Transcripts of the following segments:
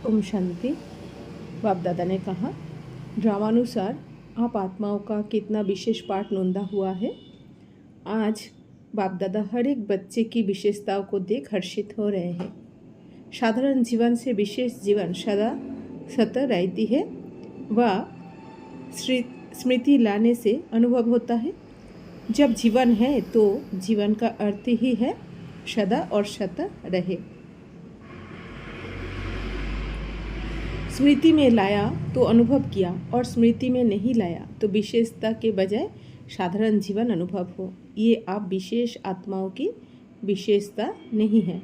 ओम शांति। बाप दादा ने कहा, ड्रामानुसार आप आत्माओं का कितना विशेष पाठ नोंदा हुआ है। आज बाप दादा हर एक बच्चे की विशेषताओं को देख हर्षित हो रहे हैं। साधारण जीवन से विशेष जीवन सदा सतत रहती है। वह स्मृति लाने से अनुभव होता है। जब जीवन है तो जीवन का अर्थ ही है सदा और सतत रहे। स्मृति में लाया तो अनुभव किया और स्मृति में नहीं लाया तो विशेषता के बजाय साधारण जीवन अनुभव हो। ये आप विशेष आत्माओं की विशेषता नहीं है।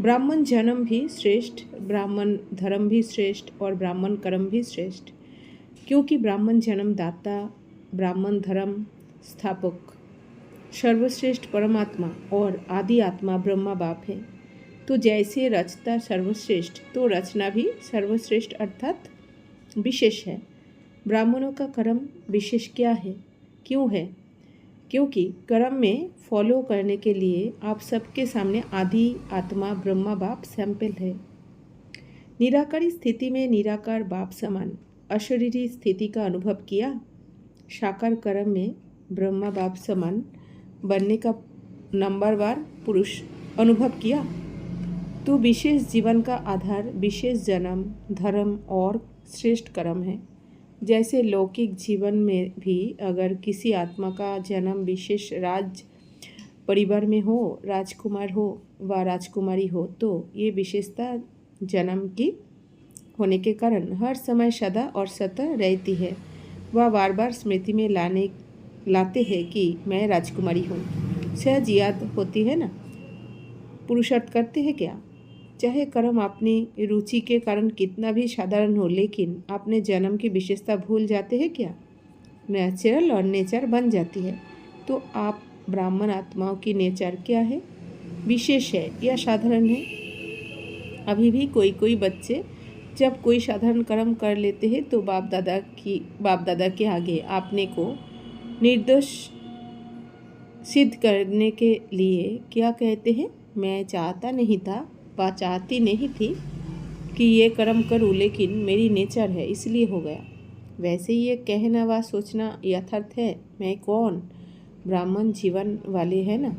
ब्राह्मण जन्म भी श्रेष्ठ, ब्राह्मण धर्म भी श्रेष्ठ और ब्राह्मण कर्म भी श्रेष्ठ, क्योंकि ब्राह्मण जन्म दाता, ब्राह्मण धर्म स्थापक, सर्वश्रेष्ठ परमात्मा और आदि आत्मा ब्रह्मा बाप है। तो जैसे रचता सर्वश्रेष्ठ तो रचना भी सर्वश्रेष्ठ अर्थात विशेष है। ब्राह्मणों का कर्म विशेष क्या है, क्यों है? क्योंकि कर्म में फॉलो करने के लिए आप सबके सामने आदि आत्मा ब्रह्मा बाप सैंपल है। निराकारी स्थिति में निराकार बाप समान अशरीरी स्थिति का अनुभव किया। साकार कर्म में ब्रह्मा बाप समान बनने का नंबरवार पुरुष अनुभव किया। तो विशेष जीवन का आधार विशेष जन्म, धर्म और श्रेष्ठ कर्म है। जैसे लौकिक जीवन में भी अगर किसी आत्मा का जन्म विशेष राज परिवार में हो, राजकुमार हो व राजकुमारी हो, तो ये विशेषता जन्म की होने के कारण हर समय सदा और सतत रहती है। वह बार बार स्मृति में लाते हैं कि मैं राजकुमारी हूँ। सहज याद होती है ना। पुरुषार्थ करते हैं क्या? चाहे कर्म अपनी रुचि के कारण कितना भी साधारण हो, लेकिन अपने जन्म की विशेषता भूल जाते हैं क्या? नेचुरल और नेचर बन जाती है। तो आप ब्राह्मण आत्माओं की नेचर क्या है? विशेष है या साधारण है? अभी भी कोई बच्चे जब कोई साधारण कर्म कर लेते हैं तो बाप दादा के आगे आपने को निर्दोष सिद्ध करने के लिए क्या कहते हैं? मैं चाहता नहीं था व चाहती नहीं थी कि ये कर्म करूँ, लेकिन मेरी नेचर है इसलिए हो गया। वैसे ये कहना व सोचना यथार्थ है। मैं कौन? ब्राह्मण जीवन वाले है ना।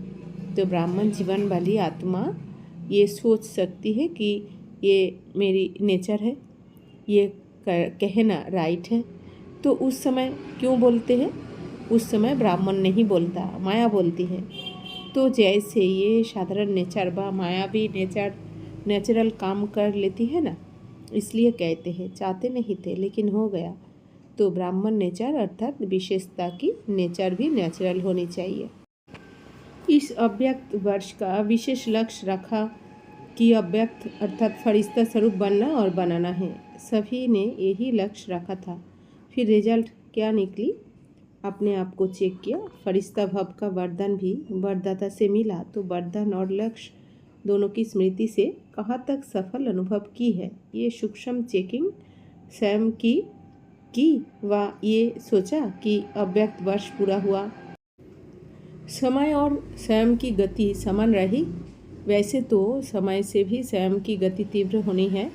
तो ब्राह्मण जीवन वाली आत्मा ये सोच सकती है कि ये मेरी नेचर है, ये कहना राइट है। तो उस समय क्यों बोलते हैं? उस समय ब्राह्मण नहीं बोलता, माया बोलती है। तो जैसे ये साधारण नेचर व माया भी नेचुरल काम कर लेती है ना, इसलिए कहते हैं चाहते नहीं थे लेकिन हो गया। तो ब्राह्मण नेचर अर्थात विशेषता की नेचर भी नेचुरल होनी चाहिए। इस अव्यक्त वर्ष का विशेष लक्ष्य रखा कि अव्यक्त अर्थात फरिश्ता स्वरूप बनना और बनाना है। सभी ने यही लक्ष्य रखा था। फिर रिजल्ट क्या निकली? अपने आप को चेक किया। फरिश्ता भव का वरदान भी वरदाता से मिला। तो वरदान और लक्ष्य दोनों की स्मृति से कहाँ तक सफल अनुभव की है, ये सूक्ष्म चेकिंग स्वयं की व ये सोचा कि अव्यक्त वर्ष पूरा हुआ, समय और स्वयं की गति समान रही। वैसे तो समय से भी स्वयं की गति तीव्र होनी है,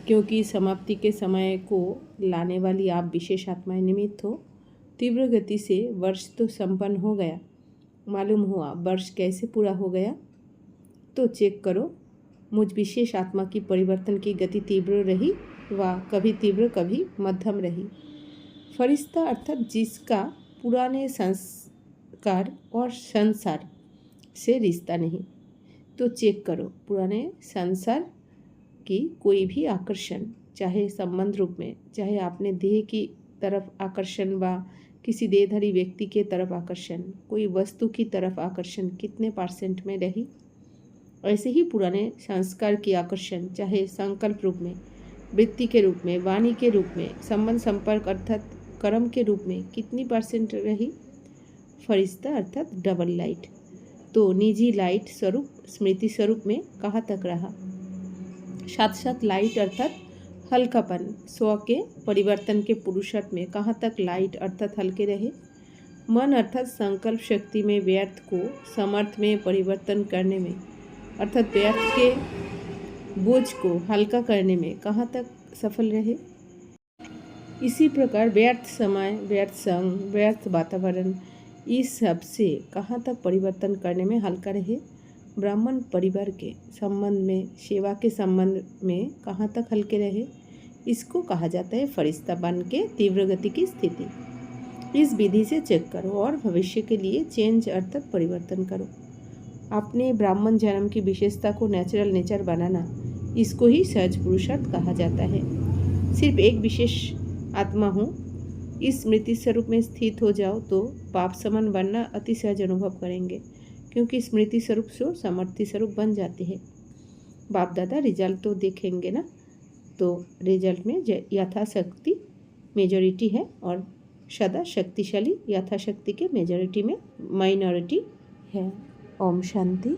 क्योंकि समाप्ति के समय को लाने वाली आप विशेष आत्माएं निमित्त हो। तीव्र गति से वर्ष तो संपन्न हो गया। मालूम हुआ वर्ष कैसे पूरा हो गया? तो चेक करो, मुझ विशेष आत्मा की परिवर्तन की गति तीव्र रही व कभी तीव्र कभी मध्यम रही। फरिश्ता अर्थात जिसका पुराने संस्कार और संसार से रिश्ता नहीं। तो चेक करो, पुराने संसार की कोई भी आकर्षण, चाहे संबंध रूप में, चाहे अपने देह की तरफ आकर्षण व किसी देहधारी व्यक्ति के तरफ आकर्षण, कोई वस्तु की तरफ आकर्षण कितने % में रही? ऐसे ही पुराने संस्कार की आकर्षण, चाहे संकल्प रूप में, वृत्ति के रूप में, वाणी के रूप में, संबंध संपर्क अर्थात कर्म के रूप में कितनी % रही? फरिश्ता अर्थात डबल लाइट। तो निजी लाइट स्वरूप स्मृति स्वरूप में कहाँ तक रहा? साथ साथ लाइट अर्थात हल्कापन, स्व के परिवर्तन के पुरुषार्थ में कहाँ तक लाइट अर्थात हल्के रहे? मन अर्थात संकल्प शक्ति में व्यर्थ को समर्थ में परिवर्तन करने में, अर्थात व्यर्थ के बोझ को हल्का करने में कहाँ तक सफल रहे। इसी प्रकार व्यर्थ समय, व्यर्थ संग, व्यर्थ वातावरण, इस सब से कहाँ तक परिवर्तन करने में हल्का रहे। ब्राह्मण परिवार के संबंध में, सेवा के संबंध में कहाँ तक हल्के रहे। इसको कहा जाता है फरिश्ता बन के तीव्र गति की स्थिति। इस विधि से चेक करो और भविष्य के लिए चेंज अर्थात परिवर्तन करो। अपने ब्राह्मण जन्म की विशेषता को नेचुरल नेचर बनाना, इसको ही सहज पुरुषार्थ कहा जाता है। सिर्फ एक विशेष आत्मा हूँ, इस स्मृति स्वरूप में स्थित हो जाओ तो पाप समान बनना अति सहज अनुभव करेंगे, क्योंकि स्मृति स्वरूप से समर्थि स्वरूप बन जाते हैं। बाप दादा रिजल्ट तो देखेंगे ना, तो रिजल्ट में यथाशक्ति मेजॉरिटी है और सदा शक्तिशाली यथाशक्ति के मेजॉरिटी में माइनॉरिटी है। ओम शांति।